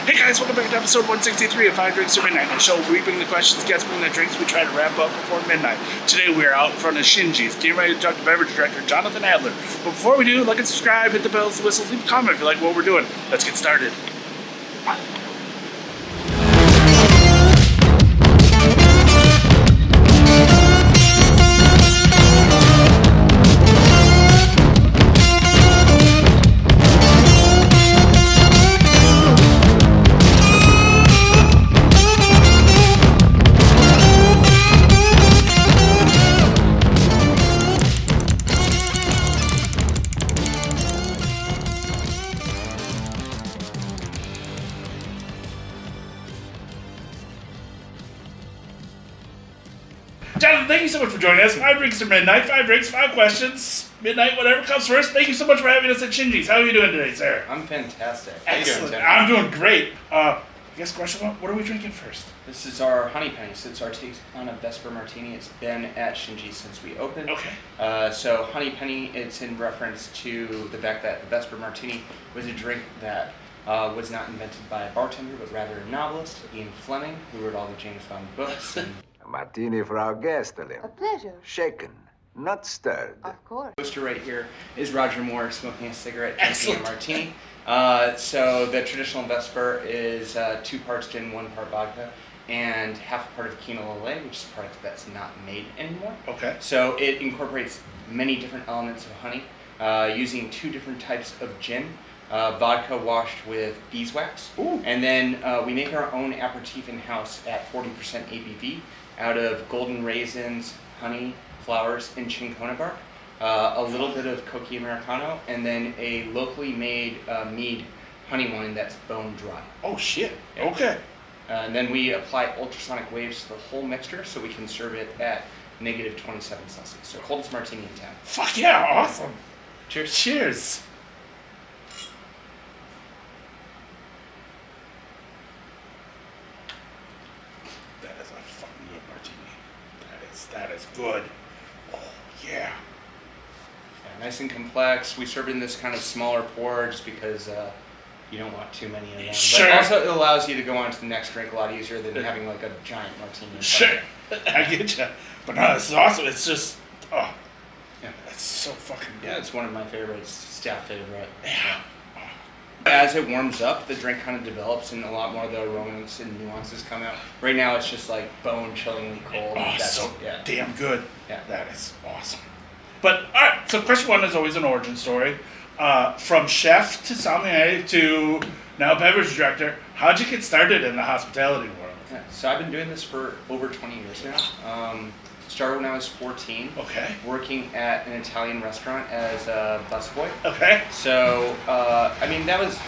Hey guys, welcome back to episode 163 of 5 Drinks to Midnight, a show where we bring the questions, guests bring the drinks, we try to wrap up before midnight. Today we are out in front of Shinji's, getting ready to talk to Beverage Director Jonathan Adler. But before we do, like and subscribe, hit the bells, the whistles, leave a comment if you like what we're doing. Let's get started. Jonathan, thank you so much for joining us. 5 drinks to midnight, 5 drinks, 5 questions, midnight, whatever comes first. Thank you so much for having us at Shinji's. How are you doing today, sir? I'm fantastic. Excellent. I'm doing great. I guess question one, what are we drinking first? This is our Honey Penny. So it's our take on a Vesper Martini. It's been at Shinji since we opened. Okay. So Honey Penny, it's in reference to the fact that the Vesper Martini was a drink that was not invented by a bartender, but rather a novelist, Ian Fleming, who wrote all the James Bond books. And A martini for our guest, Ellen. A pleasure. Shaken, not stirred. Of course. the poster right here is Roger Moore smoking a cigarette, drinking Excellent. a martini. So the traditional Vesper is 2 parts gin, 1 part vodka, and half a part of quinoa lillet, which is a product that's not made anymore. Okay. So it incorporates many different elements of honey, using 2 different types of gin, vodka washed with beeswax. Ooh. And then we make our own aperitif in-house at 40% ABV out of golden raisins, honey, flowers, and cinchona bark, a little bit of Coqui Americano, and then a locally made mead honey wine that's bone dry. Oh, shit. Yeah. Okay. And then we apply ultrasonic waves to the whole mixture so we can serve it at negative 27 Celsius. So coldest martini in town. Fuck yeah, awesome. Cheers. Cheers. That is a fucking good martini. That is good. Oh, yeah. Yeah, nice and complex. We serve it in this kind of smaller pour just because you don't want too many of them. Sure. But also it allows you to go on to the next drink a lot easier than having like a giant martini. in front Sure. of you. I get you. But no, this is awesome. It's just, oh, Yeah. it's so fucking good. Yeah, it's one of my favorites, staff favorite. Yeah. As it warms up, the drink kind of develops and a lot more of the aromas and nuances come out. Right now it's just like bone chillingly cold. Oh, That's, so yeah. damn good. Yeah. That is awesome. But, all right, so question one is always an origin story. From chef to sommelier to now beverage director, how'd you get started in the hospitality world? Yeah, so I've been doing this for over 20 years now. Started when I was 14. Okay. Working at an Italian restaurant as a busboy. Okay. So, I mean, that was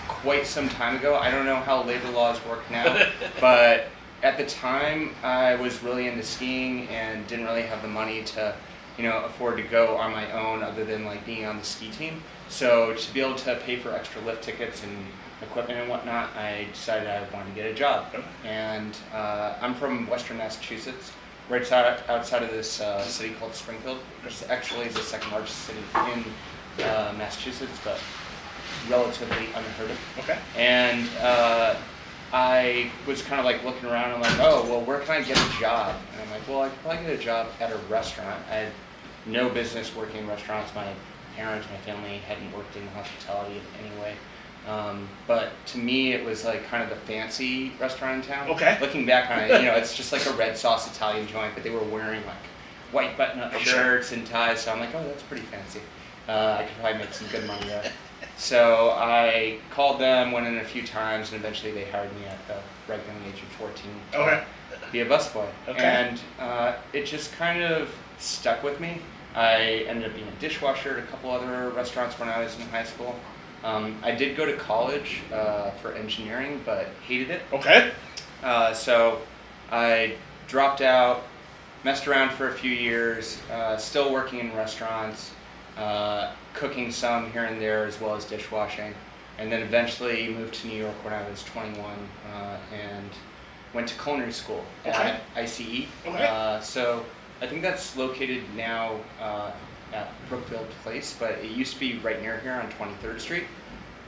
quite some time ago. I don't know how labor laws work now, but at the time I was really into skiing and didn't really have the money to, afford to go on my own other than like being on the ski team. So to be able to pay for extra lift tickets and equipment and whatnot, I decided I wanted to get a job. And I'm from Western Massachusetts, right outside of this city called Springfield, which is actually the second largest city in Massachusetts, but relatively unheard of. Okay. And I was kind of like looking around, I'm like, oh, well, where can I get a job? And I'm like, well, I could probably get a job at a restaurant. I had no business working in restaurants. My parents, my family hadn't worked in hospitality in any way. But to me, it was like kind of the fancy restaurant in town. Okay. Looking back on it, it's just like a red sauce Italian joint, but they were wearing like white button-up shirts and ties. So I'm like, oh, that's pretty fancy. I could probably make some good money there. So I called them, went in a few times, and eventually they hired me at the right young age of 14 to be a busboy. Okay. And it just kind of stuck with me. I ended up being a dishwasher at a couple other restaurants when I was in high school. I did go to college for engineering, but hated it. Okay. So I dropped out, messed around for a few years, still working in restaurants, cooking some here and there as well as dishwashing, and then eventually moved to New York when I was 21 and went to culinary school at ICE. Okay. So I think that's located now at Brookfield Place, but it used to be right near here on 23rd Street.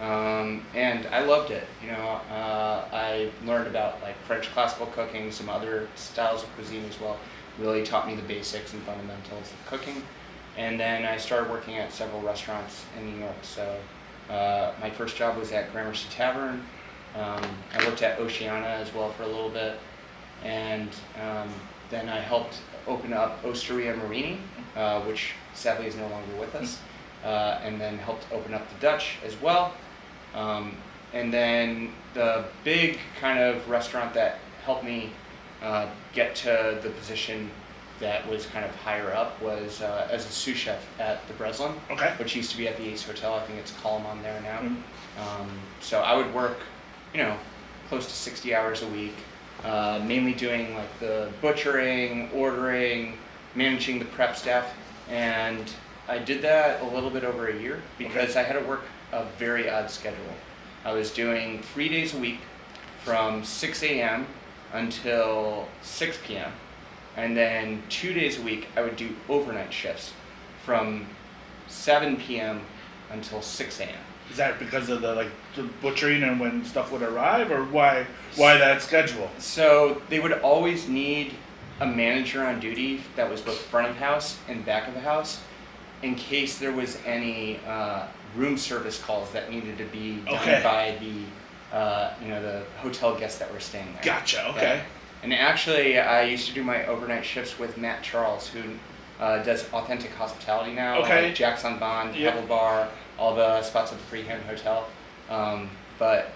And I loved it. I learned about like French classical cooking, some other styles of cuisine as well. Really taught me the basics and fundamentals of cooking. And then I started working at several restaurants in New York. So my first job was at Gramercy Tavern. I worked at Oceana as well for a little bit. And then I helped open up Osteria Marini, which sadly is no longer with us. And then helped open up the Dutch as well. And then the big kind of restaurant that helped me get to the position that was kind of higher up was as a sous chef at the Breslin, which used to be at the Ace Hotel. I think it's Column on there now. So I would work, close to 60 hours a week, mainly doing like the butchering, ordering, managing the prep staff, and I did that a little bit over a year because I had to work a very odd schedule. I was doing 3 days a week from 6 a.m. until 6 p.m. And then 2 days a week I would do overnight shifts from 7 p.m. until 6 a.m. Is that because of the butchering and when stuff would arrive, or why that schedule? So they would always need a manager on duty that was both front of house and back of the house, in case there was any room service calls that needed to be done by the hotel guests that were staying there. Gotcha. Okay. Yeah. And actually, I used to do my overnight shifts with Matt Charles, who does Authentic Hospitality now. Like Jack's on Bond, Pebble Bar, all the spots at the Freehand Hotel. But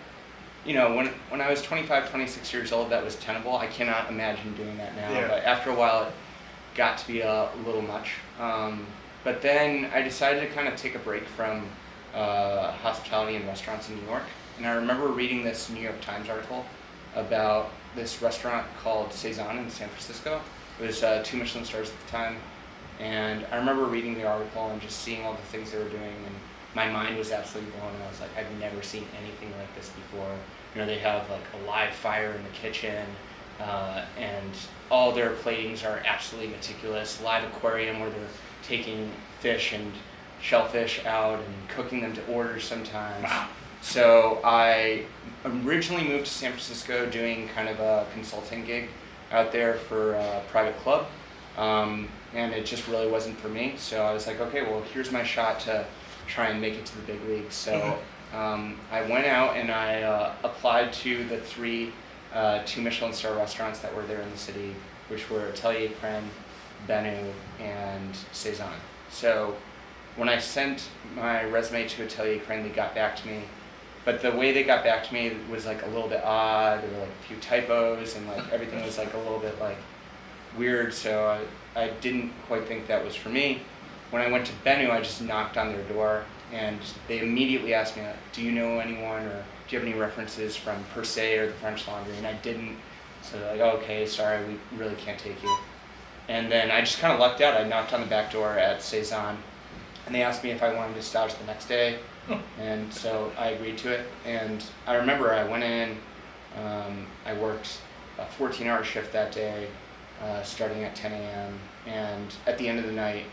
when I was 25, 26 years old, that was tenable. I cannot imagine doing that now. But after a while, it got to be a little much. But then I decided to kind of take a break from hospitality and restaurants in New York. And I remember reading this New York Times article about this restaurant called Cezanne in San Francisco. It was 2 Michelin stars at the time. And I remember reading the article and just seeing all the things they were doing. And my mind was absolutely blown. And I was like, I've never seen anything like this before. They have like a live fire in the kitchen. And all their platings are absolutely meticulous. Live aquarium where they're taking fish and shellfish out and cooking them to order sometimes. Wow. So I originally moved to San Francisco doing kind of a consulting gig out there for a private club. And it just really wasn't for me. So I was like, okay, well, here's my shot to try and make it to the big leagues. So I went out and I applied to the 3 2 Michelin star restaurants that were there in the city, which were Atelier Creme, Benu, and Cezanne. So when I sent my resume to Atelier Creme, they got back to me. But the way they got back to me was like a little bit odd. There were like a few typos and like everything was like a little bit like weird. So I didn't quite think that was for me. When I went to Benu, I just knocked on their door and they immediately asked me, do you know anyone or do you have any references from Per Se or the French Laundry? And I didn't. So they're like, oh, okay, sorry, we really can't take you. And then I just kind of lucked out. I knocked on the back door at Cezanne and they asked me if I wanted to stage the next day. And so I agreed to it. And I remember I went in, I worked a 14-hour shift that day, starting at 10 a.m. And at the end of the night,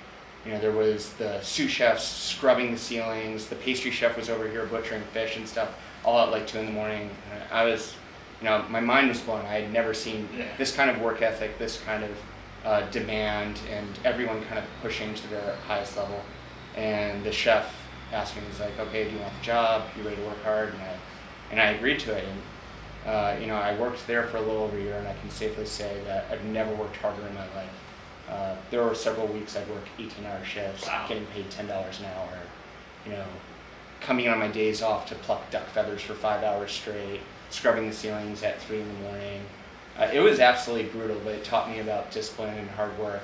there was the sous chefs scrubbing the ceilings, the pastry chef was over here butchering fish and stuff, all at like 2 in the morning. And I was, my mind was blown. I had never seen this kind of work ethic, this kind of demand, and everyone kind of pushing to the highest level. And the chef asked me, he's like, okay, do you want the job? You ready to work hard? And I agreed to it. And I worked there for a little over a year, and I can safely say that I've never worked harder in my life. There were several weeks I'd work 18-hour shifts, getting paid $10 an hour, coming on my days off to pluck duck feathers for 5 hours straight, scrubbing the ceilings at 3 in the morning. It was absolutely brutal, but it taught me about discipline and hard work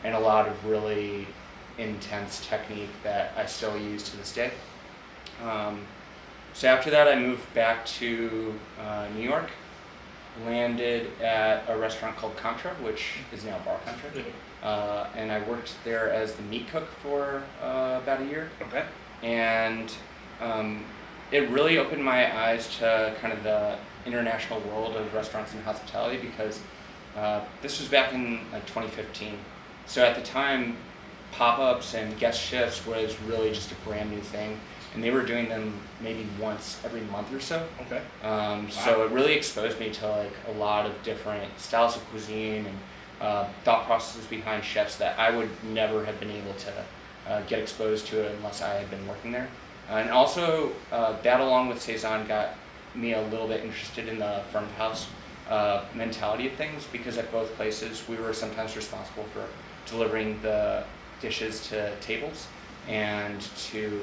and a lot of really intense technique that I still use to this day. So after that, I moved back to New York, landed at a restaurant called Contra, which is now Bar Contra, and I worked there as the meat cook for about a year. Okay. And it really opened my eyes to kind of the international world of restaurants and hospitality because this was back in like 2015. So at the time, pop-ups and guest shifts was really just a brand new thing. and they were doing them maybe once every month or so. Okay. So it really exposed me to like a lot of different styles of cuisine and thought processes behind chefs that I would never have been able to get exposed to unless I had been working there. And also that along with Saison got me a little bit interested in the front of house mentality of things, because at both places we were sometimes responsible for delivering the dishes to tables and to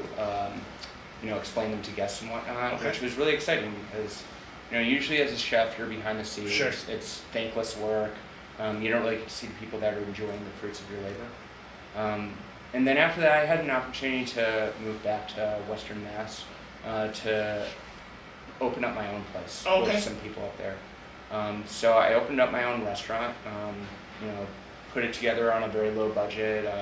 explain them to guests and whatnot, which was really exciting because usually as a chef you're behind the scenes. Sure. It's thankless work. You don't really get to see the people that are enjoying the fruits of your labor. And then after that I had an opportunity to move back to Western Mass to open up my own place with some people up there. So I opened up my own restaurant, put it together on a very low budget.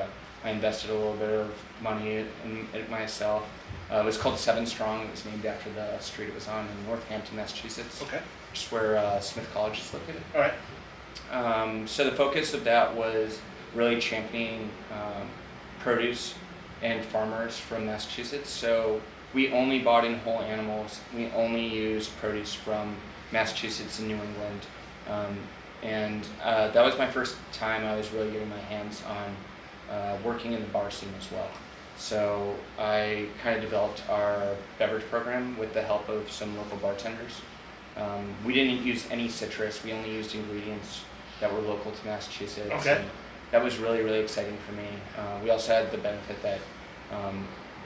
I invested a little bit of money in it myself. It was called 7 Strong. It was named after the street it was on in Northampton, Massachusetts. Okay. Which is where Smith College is located. All right. So the focus of that was really championing produce and farmers from Massachusetts. So we only bought in whole animals. We only used produce from Massachusetts and New England. And that was my first time I was really getting my hands on working in the bar scene as well. So I kind of developed our beverage program with the help of some local bartenders. We didn't use any citrus. We only used ingredients that were local to Massachusetts. Okay. And that was really, really exciting for me. We also had the benefit that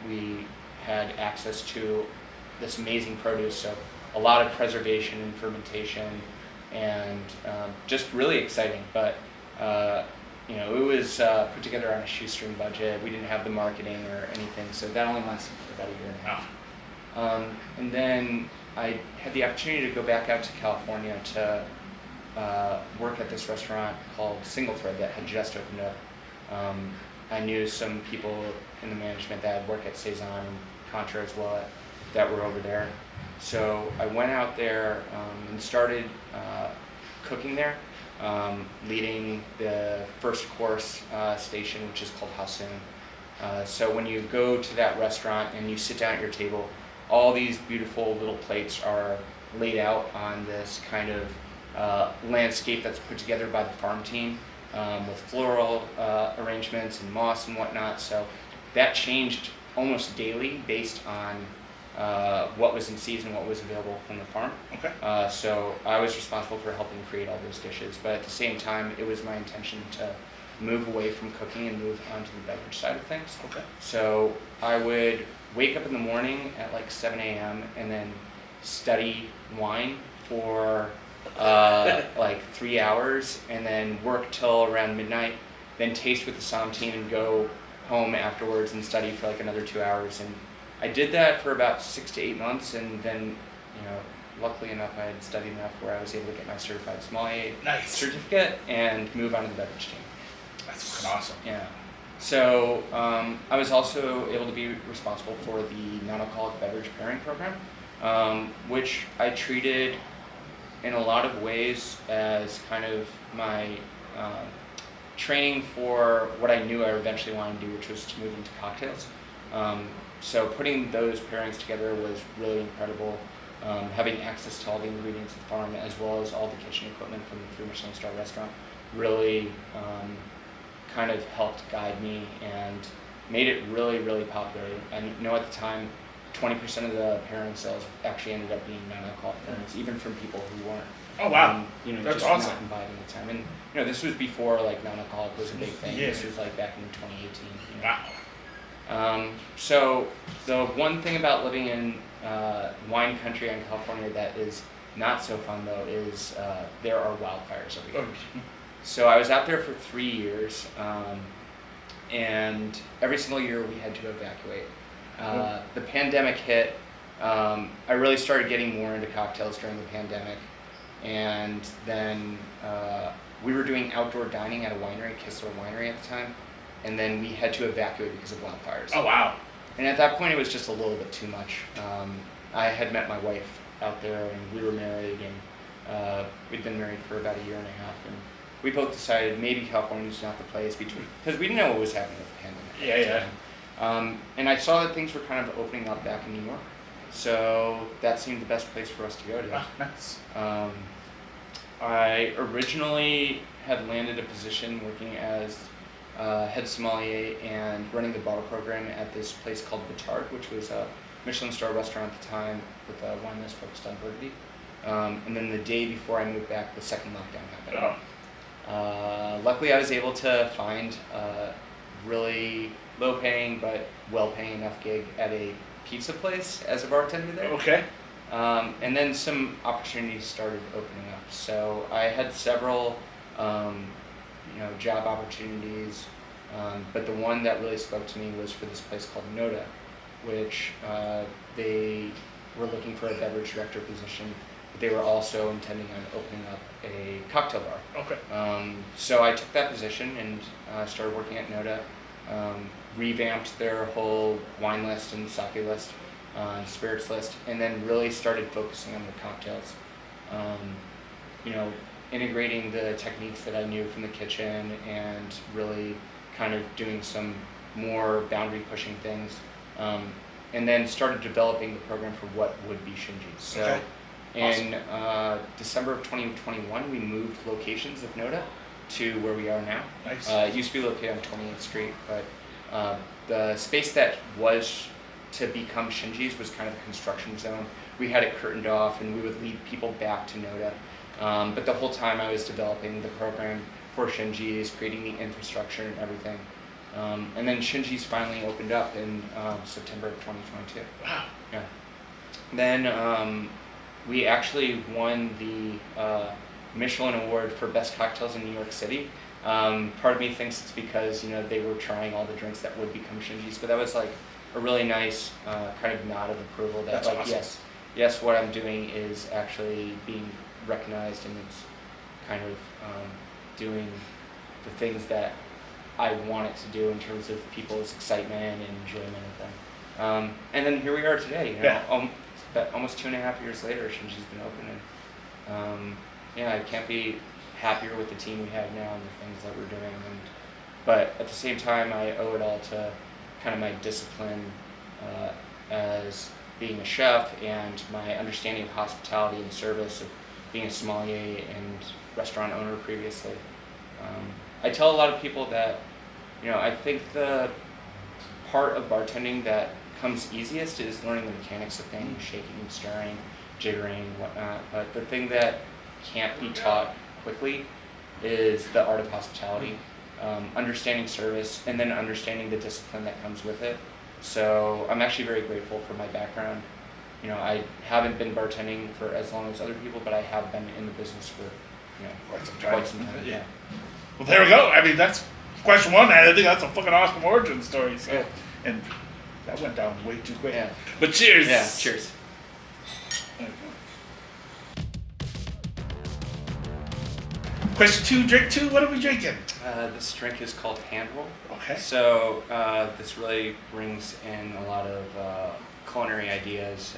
we had access to this amazing produce, so a lot of preservation and fermentation, and just really exciting. But it was put together on a shoestring budget. We didn't have the marketing or anything, so that only lasted for about a year and a half. And then I had the opportunity to go back out to California to work at this restaurant called Single Thread that had just opened up. I knew some people in the management that had worked at Saison and Contra as well that were over there. So I went out there and started cooking there, leading the first course station, which is called How Soon. So when you go to that restaurant and you sit down at your table, all these beautiful little plates are laid out on this kind of landscape that's put together by the farm team with floral arrangements and moss and whatnot. So that changed almost daily based on what was in season, what was available from the farm. Okay. So I was responsible for helping create all those dishes, but at the same time, it was my intention to move away from cooking and move onto the beverage side of things. Okay. So I would wake up in the morning at like 7 a.m. and then study wine for like 3 hours, and then work till around midnight, then taste with the SOM team and go home afterwards and study for like another 2 hours. And I did that for about 6 to 8 months, and then, luckily enough, I had studied enough where I was able to get my certified sommelier certificate and move on to the beverage team. That's fucking awesome. Yeah. So I was also able to be responsible for the non-alcoholic beverage pairing program, which I treated in a lot of ways as kind of my training for what I knew I eventually wanted to do, which was to move into cocktails. So putting those pairings together was really incredible. Having access to all the ingredients at the farm, as well as all the kitchen equipment from the 3 Michelin star restaurant, really kind of helped guide me and made it really, really popular. I know at the time, 20% of the pairing sales actually ended up being non-alcoholic pairings, even from people who weren't. Oh wow, that's just awesome. not imbibing at the time. And this was before like non-alcoholic was a big thing. Yeah. This was like back in 2018. Wow. So the one thing about living in wine country in California that is not so fun though is there are wildfires over here. So I was out there for 3 years, and every single year we had to evacuate. The pandemic hit. I really started getting more into cocktails during the pandemic, and then we were doing outdoor dining at a winery, Kistler Winery at the time, and then we had to evacuate because of wildfires. Oh wow. And at that point it was just a little bit too much. I had met my wife out there, and we were married, and we'd been married for about a year and a half, and we both decided maybe California's not the place, because we didn't know what was happening with the pandemic. Yeah. And I saw that things were kind of opening up back in New York, so that seemed the best place for us to go to. Ah, nice. I originally had landed a position working as head sommelier and running the bar program at this place called Batard, which was a Michelin star restaurant at the time with a wine list focused on Burgundy. And then the day before I moved back, the second lockdown happened. Oh. Luckily, I was able to find a really low-paying but well-paying enough gig at a pizza place as a bartender there. Okay. And then some opportunities started opening up. So I had several, job opportunities, but the one that really spoke to me was for this place called Noda, which they were looking for a beverage director position, but they were also intending on opening up a cocktail bar. Okay. So I took that position and started working at Noda, revamped their whole wine list and sake list, spirits list, and then really started focusing on their cocktails. Integrating the techniques that I knew from the kitchen and really kind of doing some more boundary pushing things. And then started developing the program for what would be Shinji's. So Okay. in December of 2021, we moved locations of Noda to where we are now. Nice. It used to be located on 28th Street, but the space that was to become Shinji's was kind of a construction zone. We had it curtained off and we would lead people back to Noda. But the whole time I was developing the program for Shinji's, creating the infrastructure and everything. And then Shinji's finally opened up in September of 2022. Wow. Yeah. Then we actually won the Michelin Award for Best Cocktails in New York City. Part of me thinks it's because they were trying all the drinks that would become Shinji's, but that was like a really nice kind of nod of approval that That's like awesome. yes, what I'm doing is actually being recognized and it's kind of doing the things that I want it to do in terms of people's excitement and enjoyment of them. And then here we are today, Yeah. Almost 2.5 years later, Shinji's been open, and I can't be happier with the team we have now and the things that we're doing. But at the same time, I owe it all to kind of my discipline as being a chef and my understanding of hospitality and service, of being a sommelier and restaurant owner previously. I tell a lot of people that, I think the part of bartending that comes easiest is learning the mechanics of things, shaking, stirring, jiggering, whatnot. But the thing that can't be taught quickly is the art of hospitality, understanding service, and then understanding the discipline that comes with it. So I'm actually very grateful for my background. I haven't been bartending for as long as other people, but I have been in the business for quite some time. Yeah. Well, there we go. I mean, that's question one. I think that's a fucking awesome origin story. So, Yeah. And that went down way too quick. Yeah. But cheers. Yeah. Cheers. There you go. Question two, drink two. What are we drinking? This drink is called Hand Roll. Okay. So this really brings in a lot of culinary ideas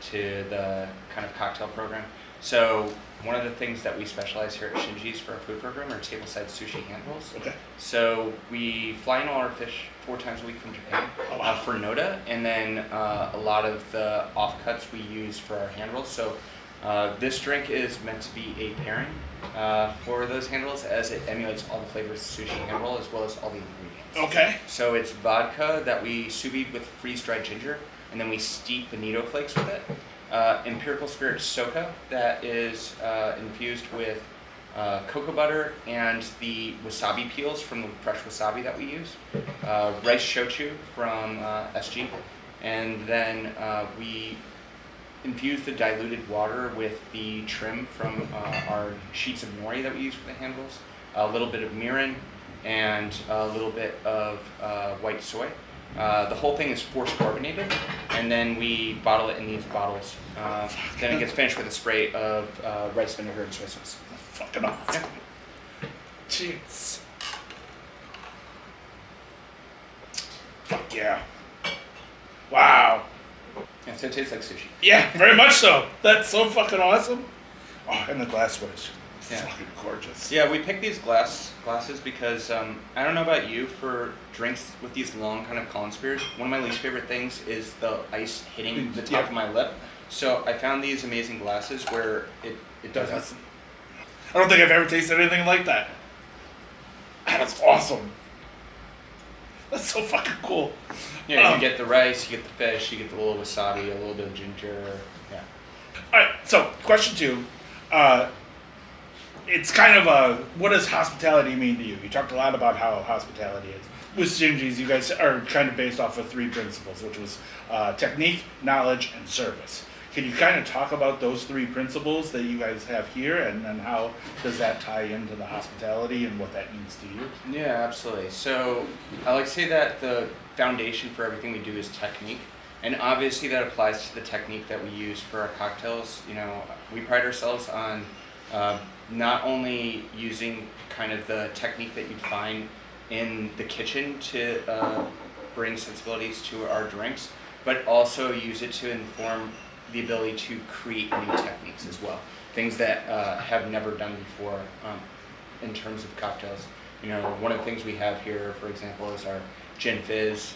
to the kind of cocktail program. So one of the things that we specialize here at Shinji's for our food program are tableside sushi hand rolls. Okay. So we fly in all our fish 4 times a week from Japan for Noda, and then a lot of the offcuts we use for our hand rolls. So this drink is meant to be a pairing for those hand rolls, as it emulates all the flavors of sushi hand roll as well as all the ingredients. Okay. So it's vodka that we sous vide with freeze-dried ginger, and then we steep bonito flakes with it. Empirical spirit soka that is infused with cocoa butter and the wasabi peels from the fresh wasabi that we use, rice shochu from SG, and then we infuse the diluted water with the trim from our sheets of nori that we use for the hand rolls, a little bit of mirin, and a little bit of white soy. The whole thing is force carbonated, and then we bottle it in these bottles. Then it gets finished with a spray of rice vinegar and soy sauce. Fucking awesome. Cheers. Fuck yeah. Wow. Yeah, so it tastes like sushi. Yeah, very much so. That's so fucking awesome. Oh, and the glassware is Yeah. Fucking gorgeous. Yeah, we picked these glasses because I don't know about you, for drinks with these long kind of Collins beers, one of my least favorite things is the ice hitting the top of my lip. So I found these amazing glasses where it doesn't. I don't think I've ever tasted anything like that. That's awesome. That's so fucking cool. Yeah, you get the rice, you get the fish, you get the little wasabi, a little bit of ginger. Yeah. All right, so question 2. It's kind of what does hospitality mean to you? You talked a lot about how hospitality is. With Shinji's, you guys are kind of based off of 3 principles, which was technique, knowledge, and service. Can you kind of talk about those 3 principles that you guys have here, and how does that tie into the hospitality and what that means to you? Yeah, absolutely. So I like to say that the foundation for everything we do is technique. And obviously that applies to the technique that we use for our cocktails. You know, we pride ourselves on not only using kind of the technique that you'd find in the kitchen to bring sensibilities to our drinks, but also use it to inform the ability to create new techniques as well. Things that have never done before in terms of cocktails. You know, one of the things we have here, for example, is our gin fizz.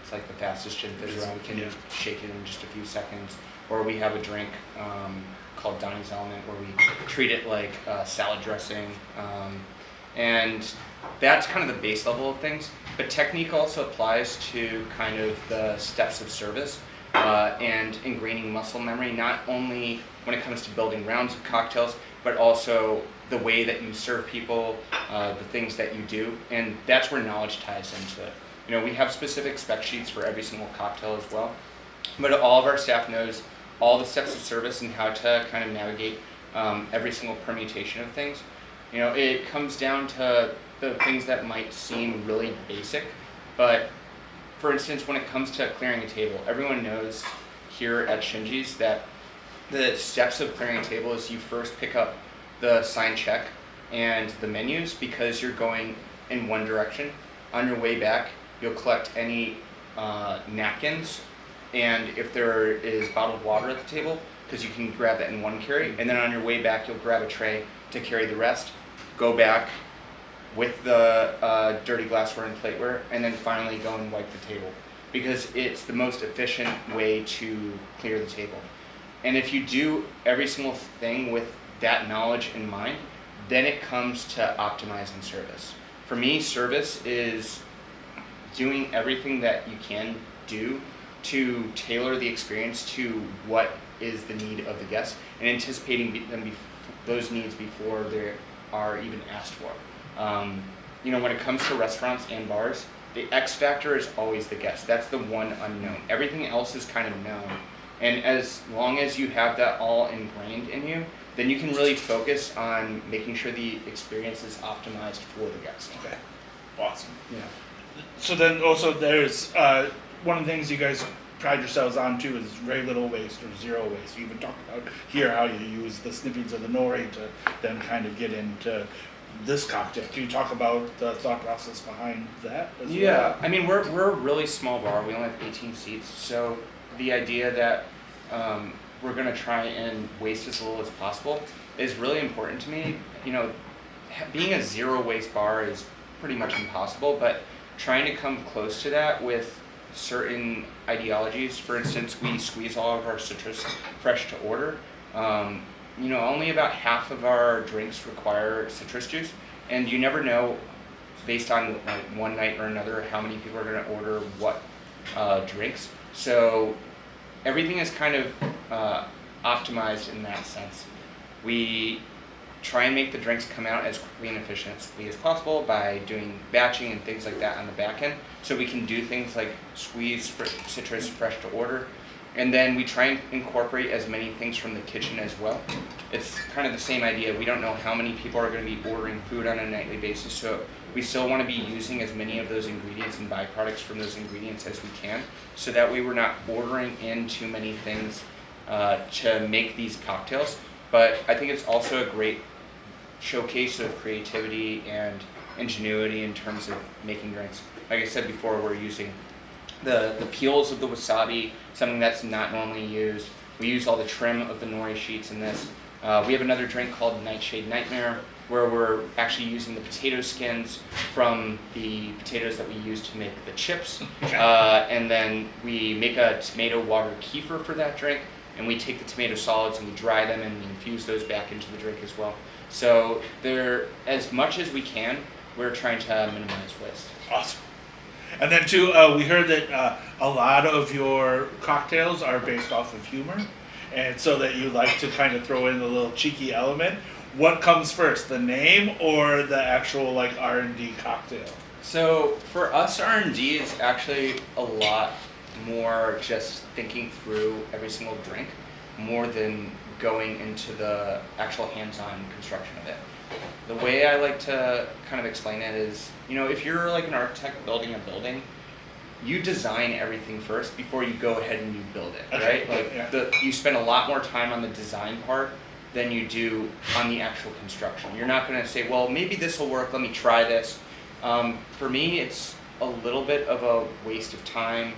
It's like the fastest gin fizz around. We can shake it in just a few seconds. Or we have a drink called Donnie's Element, where we treat it like salad dressing. And that's kind of the base level of things. But technique also applies to kind of the steps of service and ingraining muscle memory, not only when it comes to building rounds of cocktails, but also the way that you serve people, the things that you do. And that's where knowledge ties into it. You know, we have specific spec sheets for every single cocktail as well, but all of our staff knows all the steps of service and how to kind of navigate every single permutation of things. You know, it comes down to the things that might seem really basic, but for instance, when it comes to clearing a table, everyone knows here at Shinji's that the steps of clearing a table is you first pick up the sign check and the menus because you're going in one direction. On your way back, you'll collect any napkins, and if there is bottled water at the table, because you can grab that in one carry, and then on your way back, you'll grab a tray to carry the rest, go back with the dirty glassware and plateware, and then finally go and wipe the table, because it's the most efficient way to clear the table. And if you do every single thing with that knowledge in mind, then it comes to optimizing service. For me, service is doing everything that you can do to tailor the experience to what is the need of the guest, and anticipating those needs before they are even asked for. You know, when it comes to restaurants and bars, the X factor is always the guest. That's the one unknown. Everything else is kind of known. And as long as you have that all ingrained in you, then you can really focus on making sure the experience is optimized for the guest. Okay, awesome. Yeah. So then also there's one of the things you guys pride yourselves on too is very little waste or zero waste. You even talked about here how you use the snippings of the nori to then kind of get into this cocktail. Can you talk about the thought process behind that as well? Yeah, I mean, we're a really small bar. We only have 18 seats, so the idea that we're going to try and waste as little as possible is really important to me. You know, being a zero waste bar is pretty much impossible, but trying to come close to that with certain ideologies. For instance, we squeeze all of our citrus fresh to order. You know, only about half of our drinks require citrus juice, and you never know, based on like one night or another, how many people are going to order what drinks. So everything is kind of optimized in that sense. We try and make the drinks come out as quickly and efficiently as possible by doing batching and things like that on the back end, so we can do things like squeeze citrus fresh to order. And then we try and incorporate as many things from the kitchen as well. It's kind of the same idea. We don't know how many people are going to be ordering food on a nightly basis, so we still want to be using as many of those ingredients and byproducts from those ingredients as we can, so that way we're not ordering in too many things to make these cocktails. But I think it's also a great showcase of creativity and ingenuity in terms of making drinks. Like I said before, we're using the peels of the wasabi, something that's not normally used. We use all the trim of the nori sheets in this. We have another drink called Nightshade Nightmare, where we're actually using the potato skins from the potatoes that we use to make the chips. And then we make a tomato water kefir for that drink, and we take the tomato solids and we dry them and we infuse those back into the drink as well. So as much as we can, we're trying to minimize waste. Awesome. And then too, we heard that a lot of your cocktails are based off of humor, and so that you like to kind of throw in a little cheeky element. What comes first, the name or the actual like R&D cocktail? So for us, R&D is actually a lot more just thinking through every single drink, more than going into the actual hands-on construction of it. The way I like to kind of explain it is, if you're like an architect building a building, you design everything first before you go ahead and you build it, right? Like you spend a lot more time on the design part than you do on the actual construction. You're not going to say, well, maybe this will work, let me try this. For me, it's a little bit of a waste of time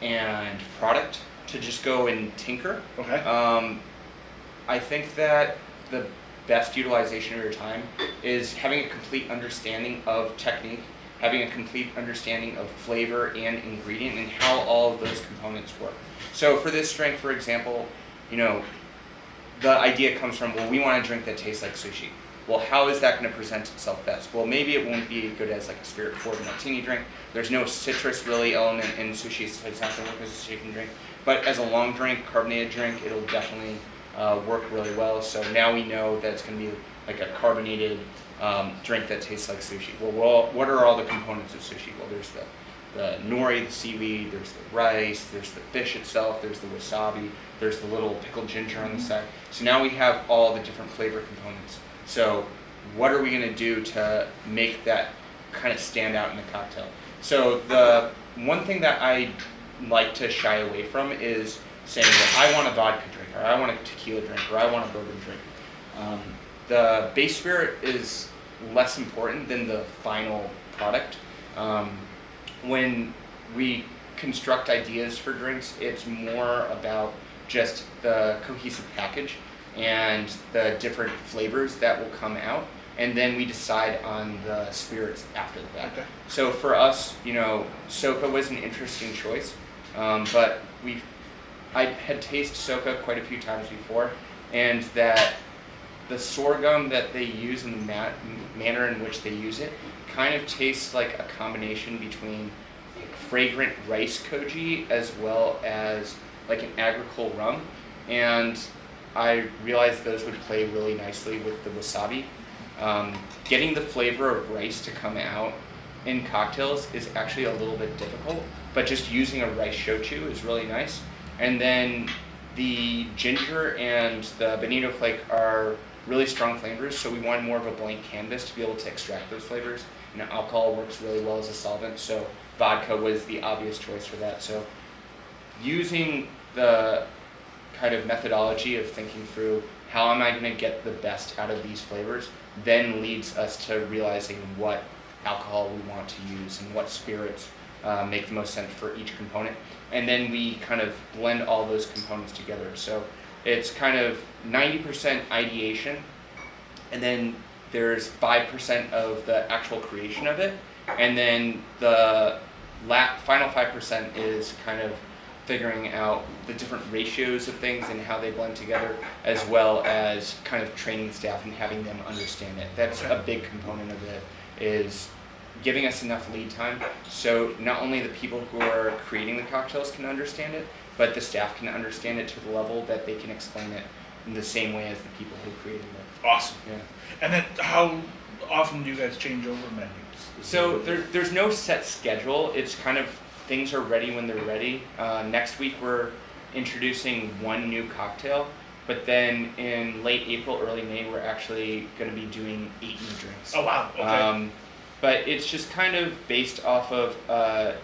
and product to just go and tinker. I think that the best utilization of your time is having a complete understanding of technique, having a complete understanding of flavor and ingredient and how all of those components work. So for this drink, for example, the idea comes from, well, we want a drink that tastes like sushi. Well, how is that going to present itself best? Well, maybe it won't be good as like a spirit forward martini drink. There's no citrus really element in sushi, so it's not going to work as a shaken drink. But as a long drink, carbonated drink, it'll definitely work really well. So now we know that it's going to be like a carbonated drink that tastes like sushi. Well, what are all the components of sushi? Well, there's the nori, the seaweed, there's the rice, there's the fish itself, there's the wasabi, there's the little pickled ginger on the side. So now we have all the different flavor components. So what are we going to do to make that kind of stand out in the cocktail? So the one thing that I like to shy away from is saying, well, I want a vodka drink, or I want a tequila drink, or I want a bourbon drink. The base spirit is less important than the final product. When we construct ideas for drinks, it's more about just the cohesive package and the different flavors that will come out, and then we decide on the spirits after the fact. So for us, Soka was an interesting choice, but I had tasted Soka quite a few times before, and that the sorghum that they use and the manner in which they use it kind of tastes like a combination between fragrant rice koji as well as like an agricole rum, and I realized those would play really nicely with the wasabi. Getting the flavor of rice to come out in cocktails is actually a little bit difficult, but just using a rice shochu is really nice. And then the ginger and the bonito flake are really strong flavors, so we wanted more of a blank canvas to be able to extract those flavors. Alcohol works really well as a solvent, so vodka was the obvious choice for that. So using the kind of methodology of thinking through how am I going to get the best out of these flavors then leads us to realizing what alcohol we want to use and what spirits make the most sense for each component. And then we kind of blend all those components together. So it's kind of 90% ideation, and then there's 5% of the actual creation of it, and then the final 5% is kind of figuring out the different ratios of things and how they blend together, as well as kind of training staff and having them understand it. That's a big component of it, is giving us enough lead time so not only the people who are creating the cocktails can understand it, but the staff can understand it to the level that they can explain it in the same way as the people who created it. Awesome. Yeah. And then how often do you guys change over menus? So there's no set schedule. It's kind of things are ready when they're ready. Next week we're introducing one new cocktail, but then in late April, early May, we're actually going to be doing 8 new drinks. Oh wow, okay. But it's just kind of based off of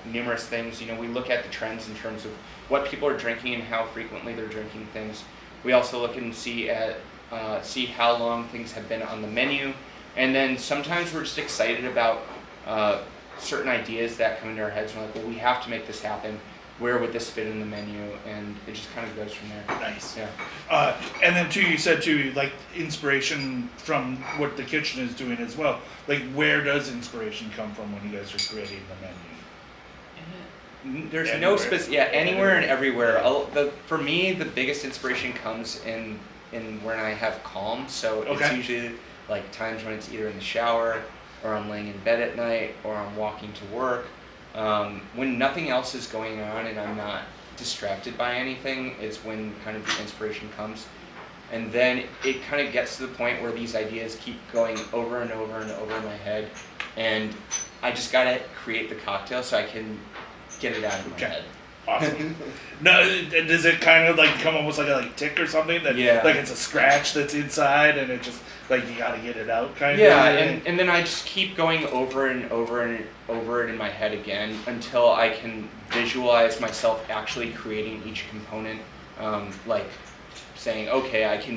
numerous things. We look at the trends in terms of what people are drinking and how frequently they're drinking things. We also look and see how long things have been on the menu, and then sometimes we're just excited about certain ideas that come into our heads. We're like, well, we have to make this happen. where would this fit in the menu, and it just kind of goes from there. Nice. Yeah. And then too, you said too, like inspiration from what the kitchen is doing as well. Like, where does inspiration come from when you guys are creating the menu? There's Anywhere. no specific, anywhere and everywhere. For me, the biggest inspiration comes in when I have calm. So it's usually like times when it's either in the shower, or I'm laying in bed at night, or I'm walking to work. When nothing else is going on and I'm not distracted by anything is when kind of the inspiration comes. And then it kind of gets to the point where these ideas keep going over and over and over in my head, and I just gotta create the cocktail so I can get it out of my head. Awesome. No, does it kind of like become almost like a tick or something that like it's a scratch that's inside and it just like you gotta get it out kind of? Yeah, and then I just keep going over and over and over it in my head again until I can visualize myself actually creating each component, like saying, okay, I can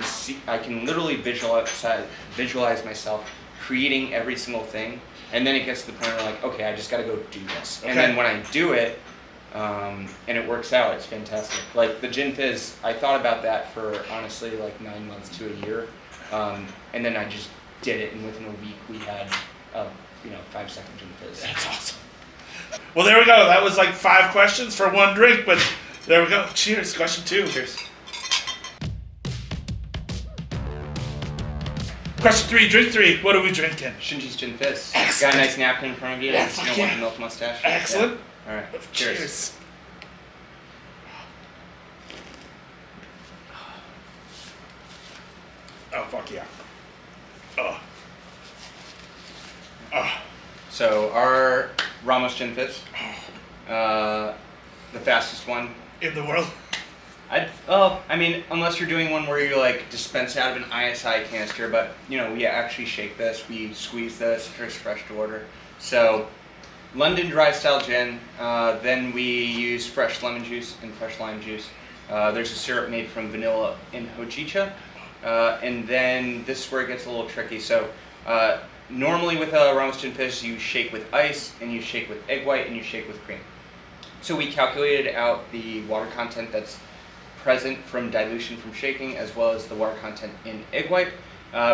literally visualize myself creating every single thing, and then it gets to the point where like, okay, I just gotta go do this. And then when I do it, and it works out, it's fantastic. Like the gin fizz, I thought about that for honestly like 9 months to a year, and then I just did it, and within a week we had a 5-second gin fizz. That's awesome. Well, there we go. That was like 5 questions for 1 drink, but there we go. Cheers. Question 2. Cheers. Question 3, drink 3. What are we drinking? Shinji's gin fizz. Excellent. Got a nice napkin in front of you. Yeah, You don't want the milk mustache. Excellent. Yeah. All right. Cheers. Oh, fuck yeah. Oh. So our Ramos gin fizz, the fastest one In the world? I mean, unless you're doing one where you like dispense out of an ISI canister, but we actually shake this, we squeeze this, it's fresh to order. So London dry style gin, then we use fresh lemon juice and fresh lime juice. There's a syrup made from vanilla and hojicha, and then this is where it gets a little tricky. So normally with a Ramos gin fizz, you shake with ice, and you shake with egg white, and you shake with cream. So we calculated out the water content that's present from dilution from shaking, as well as the water content in egg white.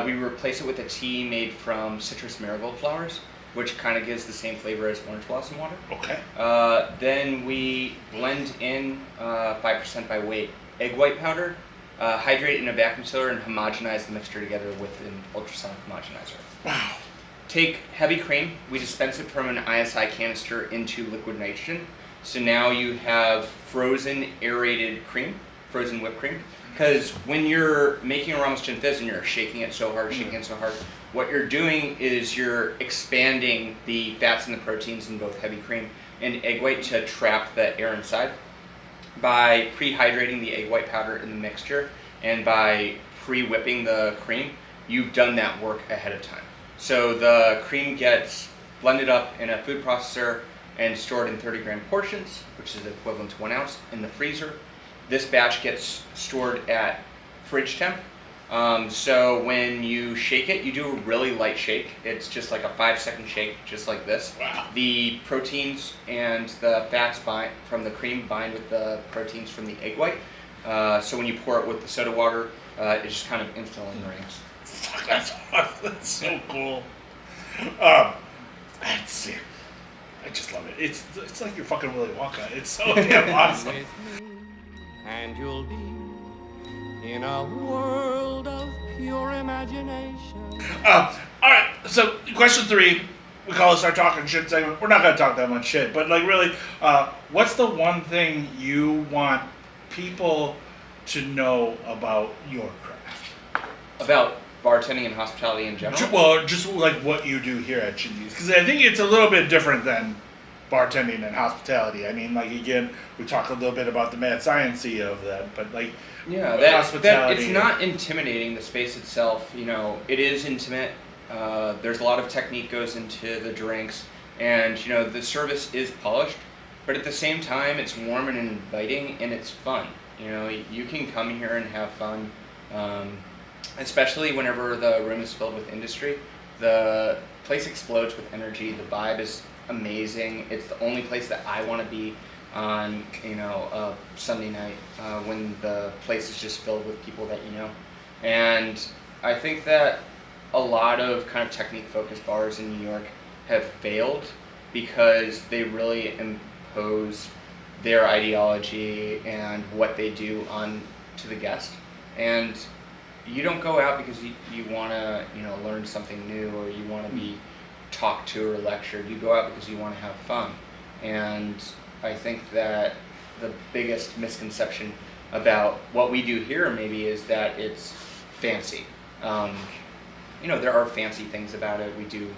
We replace it with a tea made from citrus marigold flowers, which kind of gives the same flavor as orange blossom water. Okay. Then we blend in 5% by weight egg white powder, hydrate in a vacuum sealer, and homogenize the mixture together with an ultrasonic homogenizer. Wow. Take heavy cream, we dispense it from an ISI canister into liquid nitrogen. So now you have frozen aerated cream, frozen whipped cream. Because when you're making a Ramos gin fizz and you're shaking it so hard, what you're doing is you're expanding the fats and the proteins in both heavy cream and egg white to trap the air inside. By pre-hydrating the egg white powder in the mixture and by pre-whipping the cream, you've done that work ahead of time. So the cream gets blended up in a food processor and stored in 30-gram portions, which is equivalent to 1 ounce, in the freezer. This batch gets stored at fridge temp. So when you shake it, you do a really light shake. It's just like a 5-second shake, just like this. Wow. The proteins and the fats from the cream bind with the proteins from the egg white. So when you pour it with the soda water, it just kind of instantly rings. Fuck, that's awesome. That's so cool. That's sick. I just love it. It's like you're fucking Willy Wonka. It's so damn awesome. And you'll be in a world of pure imagination. All right. So question 3, we call this our talking shit segment. We're not gonna talk that much shit, but like really, what's the one thing you want people to know about your craft? About bartending and hospitality in general? Well, just like what you do here at Shinji's, because I think it's a little bit different than bartending and hospitality. I mean, like again, we talked a little bit about the mad sciencey of that, but like that it's not intimidating. The space itself, it is intimate. There's a lot of technique goes into the drinks, and the service is polished, but at the same time, it's warm and inviting, and it's fun. You can come here and have fun. Especially whenever the room is filled with industry. The place explodes with energy. The vibe is amazing. It's the only place that I want to be. on a Sunday night when the place is just filled with people that you know. And I think that a lot of kind of technique-focused bars in New York have failed because they really impose their ideology and what they do on to the guest. And you don't go out because you want to learn something new or you want to be talked to or lectured. You go out because you want to have fun. And I think that the biggest misconception about what we do here maybe is that it's fancy. There are fancy things about it. We do,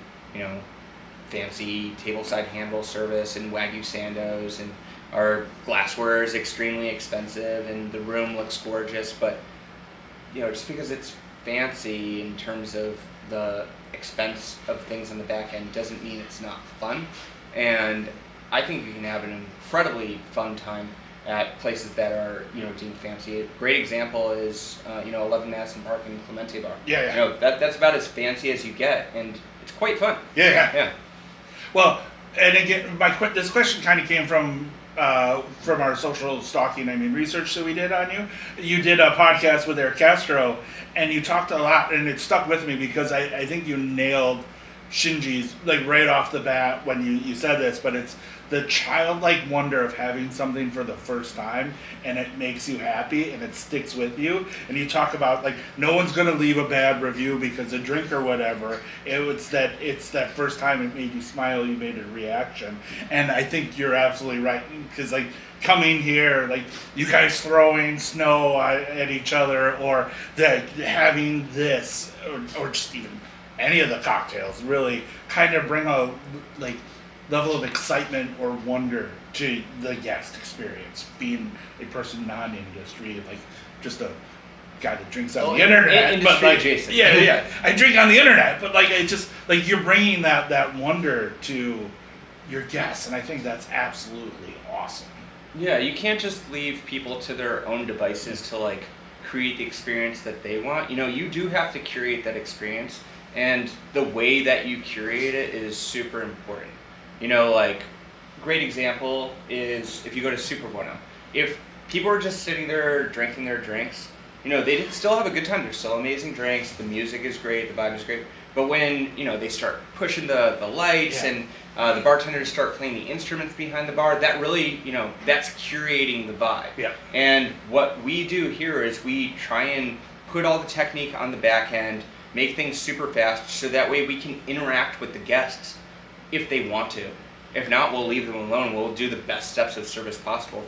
fancy tableside handle service and Wagyu sandos, and our glassware is extremely expensive and the room looks gorgeous, but just because it's fancy in terms of the expense of things on the back end doesn't mean it's not fun. And I think you can have an incredibly fun time at places that are deemed fancy. A great example is 11 Madison Park and Clemente Bar. Yeah. That's about as fancy as you get, and it's quite fun. Yeah. Well, and again, this question kind of came from our social stalking, research that we did on you. You did a podcast with Eric Castro, and you talked a lot, and it stuck with me because I think you nailed Shinji's, like, right off the bat when you said this, but it's the childlike wonder of having something for the first time, and it makes you happy, and it sticks with you. And you talk about, like, no one's going to leave a bad review because of drink or whatever. It's that first time it made you smile, you made a reaction. And I think you're absolutely right, because, like, coming here, like, you guys throwing snow at each other, or having this, or just even any of the cocktails really kind of bring a, like, level of excitement or wonder to the guest experience, being a person non-industry, like just a guy that drinks on the internet, but like, adjacent. yeah, I drink on the internet, but like, it's just like you're bringing that wonder to your guests, and I think that's absolutely awesome. Yeah, you can't just leave people to their own devices to like create the experience that they want. You do have to curate that experience, and the way that you curate it is super important. Great example is if you go to Super Bueno. If people are just sitting there drinking their drinks, they still have a good time. They're still amazing drinks. The music is great. The vibe is great. But when, they start pushing the lights and the bartenders start playing the instruments behind the bar, that really, that's curating the vibe. Yeah. And what we do here is we try and put all the technique on the back end, make things super fast, so that way we can interact with the guests if they want to. If not, we'll leave them alone. We'll do the best steps of service possible.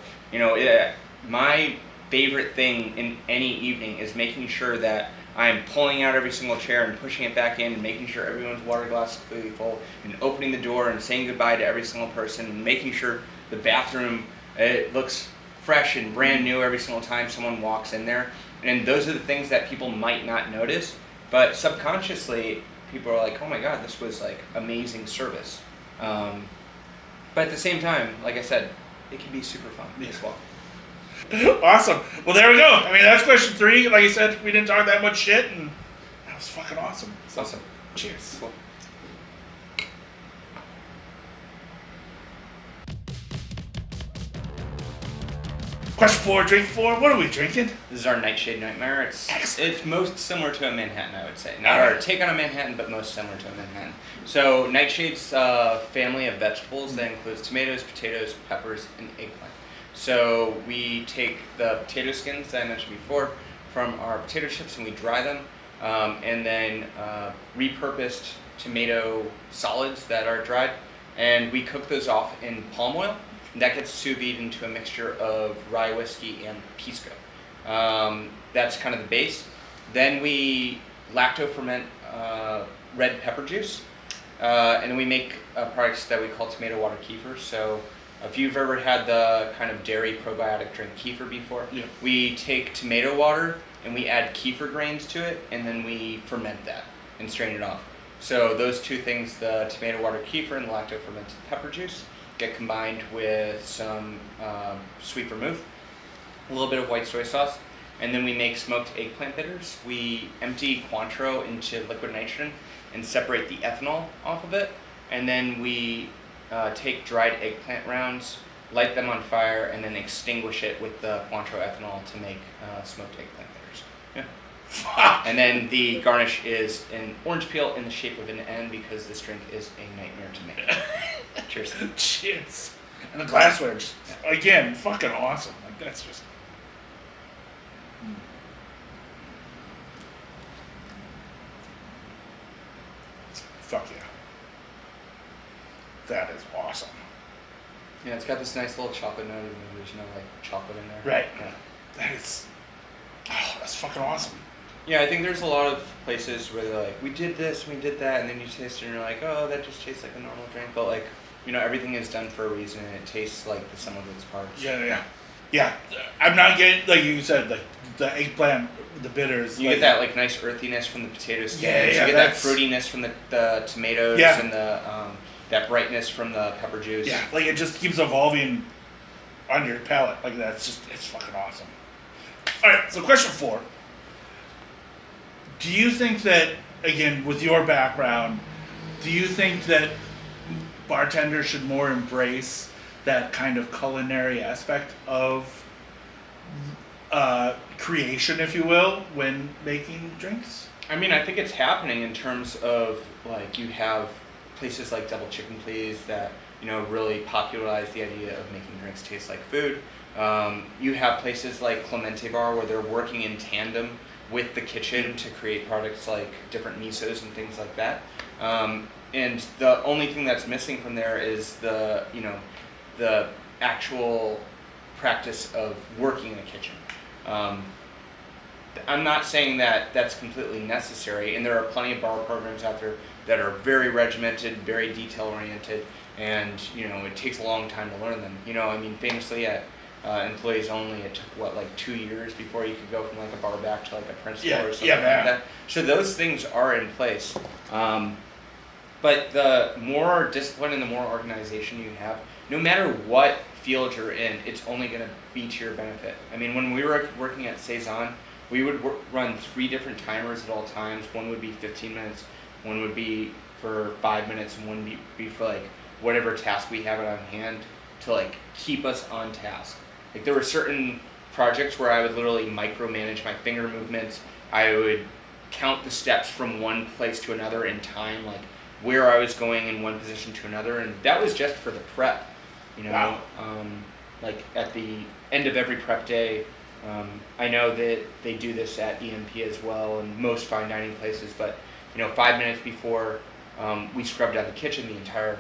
My favorite thing in any evening is making sure that I'm pulling out every single chair and pushing it back in, and making sure everyone's water glass is completely full, and opening the door and saying goodbye to every single person, and making sure the bathroom looks fresh and brand new every single time someone walks in there. And those are the things that people might not notice, but subconsciously people are like, oh my god, this was like amazing service. But at the same time, like I said, it can be super fun as well. Awesome. Well, there we go. That's question 3. Like I said, we didn't talk that much shit, and that was fucking awesome. Awesome. Cheers. Cool. Question 4, drink 4. What are we drinking? This is our Nightshade Nightmare. It's most similar to a Manhattan, I would say. Not Alright. our take on a Manhattan, but most similar to a Manhattan. So Nightshade's a family of vegetables that includes tomatoes, potatoes, peppers, and eggplant. So we take the potato skins that I mentioned before from our potato chips, and we dry them, and then repurposed tomato solids that are dried, and we cook those off in palm oil. That gets sous vide into a mixture of rye whiskey and pisco. That's kind of the base. Then we lacto ferment red pepper juice, and then we make products that we call tomato water kefir. So if you've ever had the kind of dairy probiotic drink kefir before, we take tomato water and we add kefir grains to it, and then we ferment that and strain it off. So those two things, the tomato water kefir and the lacto fermented pepper juice, get combined with some sweet vermouth, a little bit of white soy sauce, and then we make smoked eggplant bitters. We empty Cointreau into liquid nitrogen and separate the ethanol off of it, and then we take dried eggplant rounds light them on fire, and then extinguish it with the Cointreau ethanol to make smoked eggplant bitters. Yeah. Fuck. And then the garnish is an orange peel in the shape of an N because this drink is a nightmare to make. Cheers. Cheers. And the glassware, just, again, fucking awesome. Like, that's just... Fuck yeah. That is awesome. Yeah, it's got this nice little chocolate note, even though there's no like chocolate in there. Right. Yeah. That is... Oh, that's fucking awesome. Yeah, I think there's a lot of places where they're like, we did this, we did that, and then you taste it and you're like, oh, that just tastes like a normal drink. But like, you know, everything is done for a reason, and it tastes like the sum of its parts. Yeah. I'm not getting, like you said, like the eggplant, the bitters. You like, get that like nice earthiness from the potato skins. Yeah, you get that that's- fruitiness from the tomatoes Yeah. and the that brightness from the pepper juice. Yeah, like it just keeps evolving on your palate. Like that's just, it's fucking awesome. All right, so question 4. Do you think that, again, with your background, do you think that bartenders should more embrace that kind of culinary aspect of creation, if you will, when making drinks? I mean, I think it's happening in terms of like you have places like Double Chicken Please that, you know, really popularize the idea of making drinks taste like food. You have places like Clemente Bar where they're working in tandem with the kitchen to create products like different misos and things like that. And the only thing that's missing from there is the, you know, the actual practice of working in a kitchen. I'm not saying that that's completely necessary, and there are plenty of bar programs out there that are very regimented, very detail-oriented, and, you know, it takes a long time to learn them. You know, I mean, famously at Employees Only, it took, like 2 years before you could go from, like, a bar back to, like, a principal or something like that. So those things are in place. But the more discipline and the more organization you have, no matter what field you're in, it's only going to be to your benefit. I mean, when we were working at Cezanne, we would run 3 different timers at all times. One would be 15 minutes, one would be for 5 minutes, and one would be for like whatever task we have it on hand to like keep us on task. Like there were certain projects where I would literally micromanage my finger movements. I would count the steps from one place to another in time, like where I was going in one position to another, and that was just for the prep. You know, wow. Like at the end of every prep day, I know that they do this at EMP as well and most fine dining places, but you know, 5 minutes before we scrubbed out the kitchen, the entire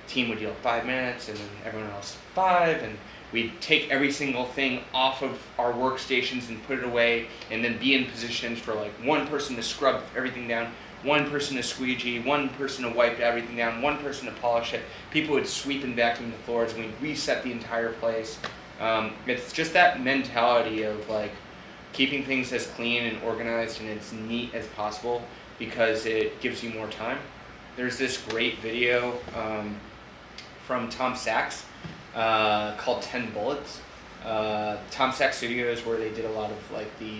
team would yell 5 minutes and then everyone else 5, and we'd take every single thing off of our workstations and put it away, and then be in positions for like one person to scrub everything down, one person to squeegee, one person to wipe everything down, one person to polish it. People would sweep and vacuum the floors, and we'd reset the entire place. It's just that mentality of like keeping things as clean and organized and as neat as possible because it gives you more time. There's this great video from Tom Sachs called 10 Bullets. Tom Sachs Studios, where they did a lot of like the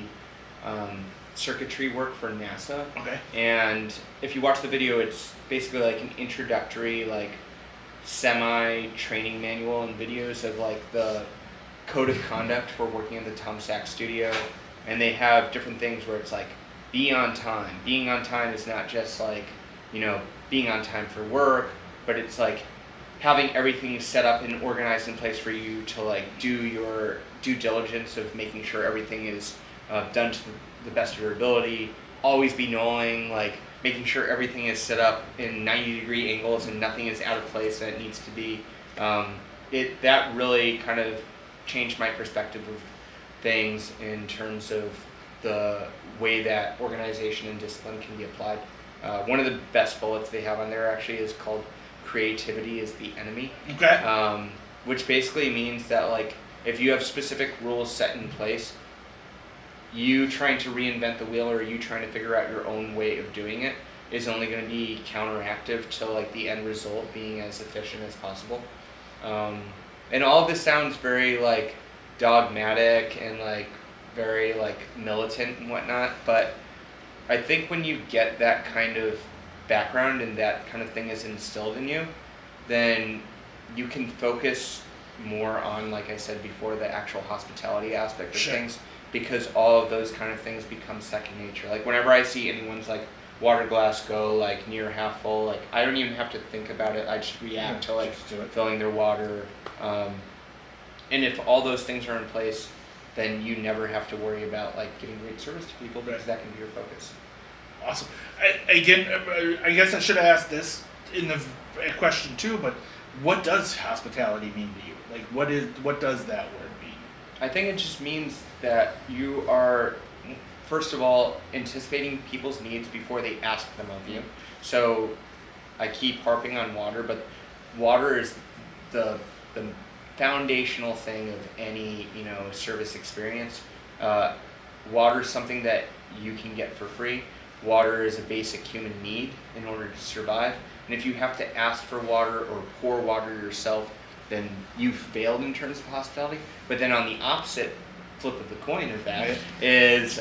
circuitry work for NASA. Okay. And if you watch the video, it's basically like an introductory, like semi-training manual and videos of like the code of conduct for working at the Tom Sachs studio. And they have different things where it's like, be on time. Being on time is not just like, you know, being on time for work, but it's like having everything set up and organized in place for you to like do your due diligence of making sure everything is done to the best of your ability. Always be knowing, like making sure everything is set up in 90-degree angles and nothing is out of place that it needs to be. That really kind of changed my perspective of things in terms of the way that organization and discipline can be applied. One of the best bullets they have on there actually is called "Creativity is the Enemy," Okay. which basically means that like if you have specific rules set in place, you trying to reinvent the wheel or you trying to figure out your own way of doing it is only going to be counteractive to like the end result being as efficient as possible. And all of this sounds very like dogmatic and like very like militant and whatnot, but I think when you get that kind of background and that kind of thing is instilled in you, then you can focus more on, like I said before, the actual hospitality aspect of Sure. things, because all of those kind of things become second nature. Like whenever I see anyone's like water glass go like near half full, like I don't even have to think about it. I just react to like just do it. filling their water. And if all those things are in place, then you never have to worry about like giving great service to people, because Right. that can be your focus. Awesome. I guess I should have asked this in the question too, but what does hospitality mean to you? Like, what does that word mean? I think it just means that you are, first of all, anticipating people's needs before they ask them of you. So I keep harping on water, but water is the foundational thing of any, service experience. Water is something that you can get for free. Water is a basic human need in order to survive. And if you have to ask for water or pour water yourself, then you've failed in terms of hospitality. But then on the opposite flip of the coin of that is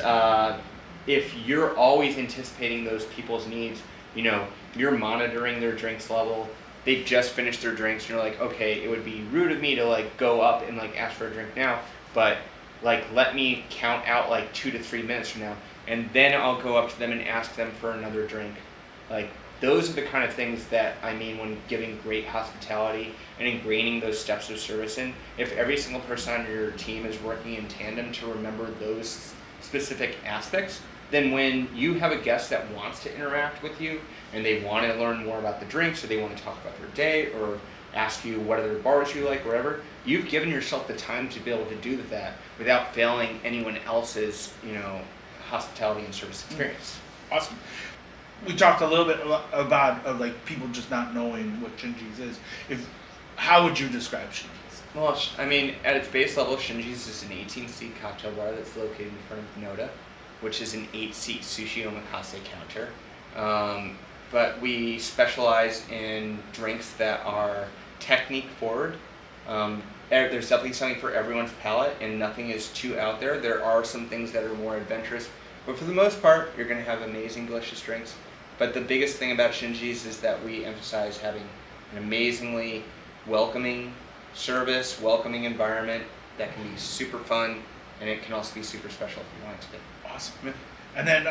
if you're always anticipating those people's needs, you're monitoring their drinks level. They've just finished their drinks, and you're like, okay, it would be rude of me to like go up and like ask for a drink now, but like let me count out like 2 to 3 minutes from now, and then I'll go up to them and ask them for another drink. Like those are the kind of things that I mean when giving great hospitality and ingraining those steps of service in. If every single person on your team is working in tandem to remember those specific aspects, then when you have a guest that wants to interact with you and they want to learn more about the drinks, or they want to talk about their day, or ask you what other bars you like, whatever, you've given yourself the time to be able to do that without failing anyone else's, hospitality and service experience. Awesome. We talked a little bit about like people just not knowing what Shinji's is. How would you describe Shinji's? Well, I mean, at its base level, Shinji's is an 18-seat cocktail bar that's located in front of Noda, which is an 8-seat sushi omakase counter. But we specialize in drinks that are technique forward. There's definitely something for everyone's palate, and nothing is too out there. There are some things that are more adventurous, but for the most part, you're going to have amazing, delicious drinks. But the biggest thing about Shinji's is that we emphasize having an amazingly welcoming service, welcoming environment that can be super fun, and it can also be super special if you want it to be. Awesome. And then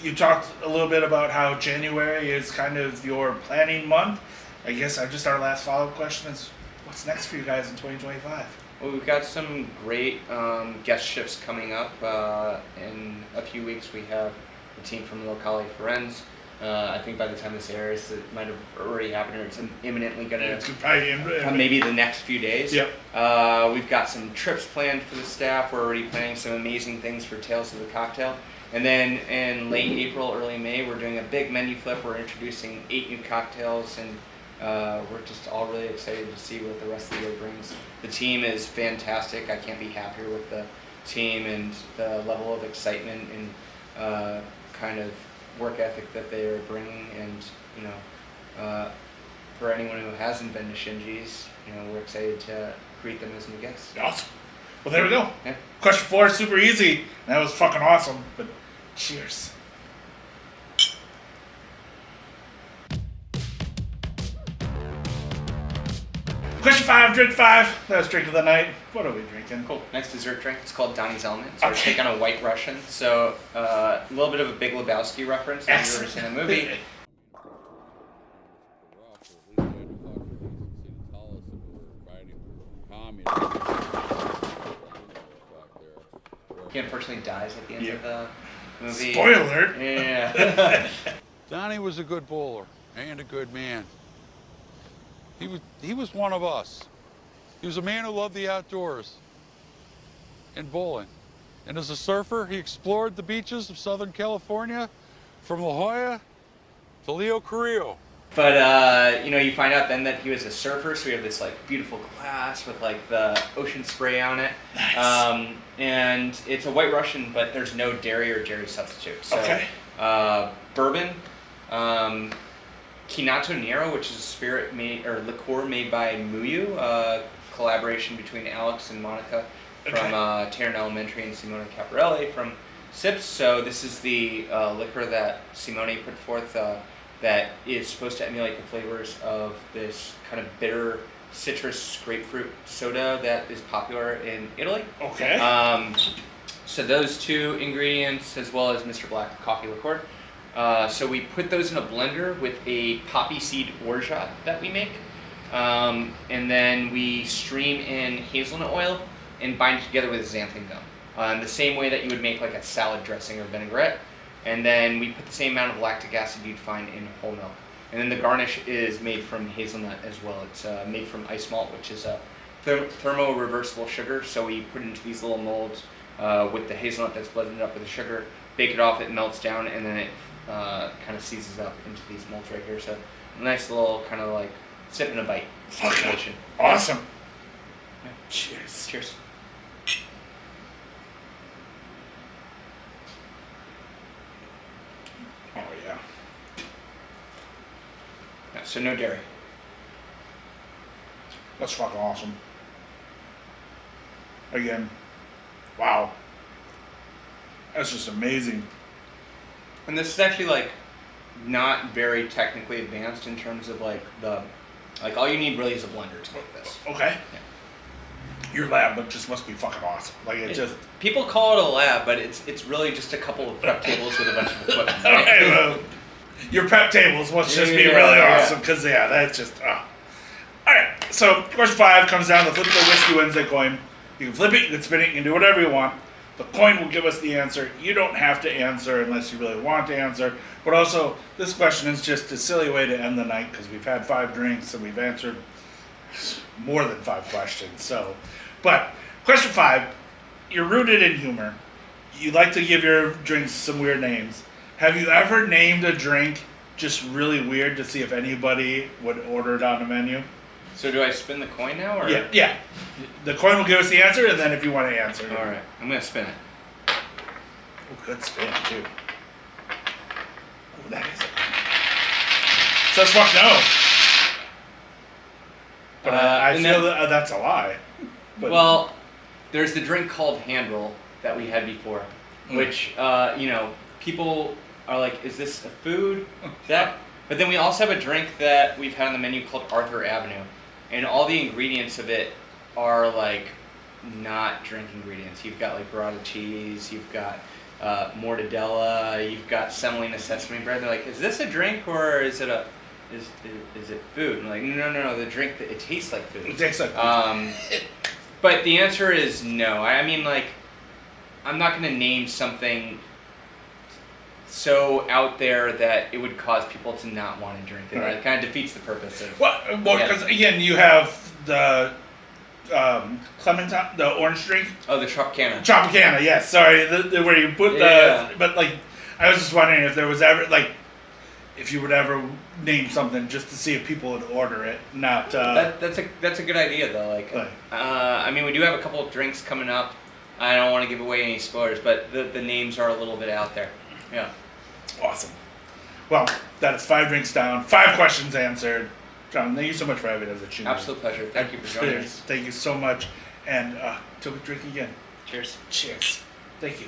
you talked a little bit about how January is kind of your planning month. I guess just our last follow-up question is, what's next for you guys in 2025? Well, we've got some great guest shifts coming up. In a few weeks, we have a team from Locale Firenze. I think by the time this airs, it might have already happened, or it's imminently going to maybe the next few days. Yep. We've got some trips planned for the staff. We're already planning some amazing things for Tales of the Cocktail. And then in late April, early May, we're doing a big menu flip. We're introducing 8 new cocktails, and we're just all really excited to see what the rest of the year brings. The team is fantastic. I can't be happier with the team and the level of excitement and kind of work ethic that they are bringing. And for anyone who hasn't been to Shinji's, we're excited to greet them as new guests. Awesome. Well, there we go. Yeah. Question 4 is super easy. That was fucking awesome. But cheers. Question 5, drink 5. That was drink of the night. What are we drinking? Cool. Nice dessert drink. It's called Donnie's Element. So we're Okay. taking a White Russian. So a little bit of a Big Lebowski reference. If you've ever seen the movie. He unfortunately dies at the end of the movie. Spoiler alert. Yeah. Donnie was a good bowler and a good man. He was one of us. He was a man who loved the outdoors and bowling. And as a surfer, he explored the beaches of Southern California from La Jolla to Leo Carrillo. But you find out then that he was a surfer, so we have this like beautiful glass with like the ocean spray on it. Nice. And it's a White Russian, but there's no dairy or dairy substitute. So, Okay. Bourbon, Kinato Nero, which is a spirit made or liqueur made by Muyu, collaboration between Alex and Monica from Tarrant Elementary and Simone Caparelli from Sips. So this is the liquor that Simone put forth that is supposed to emulate the flavors of this kind of bitter citrus grapefruit soda that is popular in Italy. Okay. So those 2 ingredients, as well as Mr. Black coffee liqueur. So we put those in a blender with a poppy seed orgeat that we make. And then we stream in hazelnut oil and bind it together with xanthan gum. The same way that you would make like a salad dressing or vinaigrette. And then we put the same amount of lactic acid you'd find in whole milk. And then the garnish is made from hazelnut as well. It's made from ice malt, which is a thermo-reversible sugar. So we put it into these little molds with the hazelnut that's blended up with the sugar, bake it off, it melts down, and then it kind of seizes up into these molds right here. So a nice little kind of like sip and a bite situation. Awesome. Yeah. Cheers. Cheers. Oh, yeah. Yeah, so no dairy. That's fucking awesome. Again, wow. That's just amazing. And this is actually like not very technically advanced in terms of like all you need really is a blender to make this. Okay. Yeah. Your lab but just must be fucking awesome. Like just people call it a lab, but it's really just a couple of prep tables with a bunch of equipment. Right? Okay, well, your prep tables must just be really awesome because that's just Alright, so question 5 comes down to flip the whiskey Wednesday coin. You can flip it, you can spin it, you can do whatever you want. The coin will give us the answer. You don't have to answer unless you really want to answer. But also, this question is just a silly way to end the night because we've had 5 drinks and we've answered more than 5 questions. But question 5, you're rooted in humor. You like to give your drinks some weird names. Have you ever named a drink just really weird to see if anybody would order it on a menu? So do I spin the coin now, or? Yeah. The coin will give us the answer, and then if you want to answer. All right, I'm gonna spin it. Oh, good spin too. Oh, that is it. Says fuck no. But I feel that's a lie. But well, there's the drink called hand roll that we had before, which people are like, is this a food? That? But then we also have a drink that we've had on the menu called Arthur Avenue, and all the ingredients of it are like not drink ingredients. You've got like burrata cheese, you've got mortadella, you've got semolina sesame bread. They're like, is this a drink or is it is it food? And I'm like, no, the drink it tastes like food. It tastes like food. But the answer is no. I mean, like, I'm not gonna name something so out there that it would cause people to not want to drink it. Right. It kind of defeats the purpose of. Well, because again, you have the clementine, the orange drink. Oh, the Tropicana. Tropicana, yes. Sorry, where you put But like, I was just wondering if there was ever if you would ever name something just to see if people would order it. Not. That's a good idea though. I mean, we do have a couple of drinks coming up. I don't want to give away any spoilers, but the names are a little bit out there. Yeah. Awesome. Well, that is 5 drinks down, 5 questions answered. John, thank you so much for having us at Shinji. Absolute pleasure. Thank you for joining us. Thank you so much. And till we drink again. Cheers. Cheers. Thank you.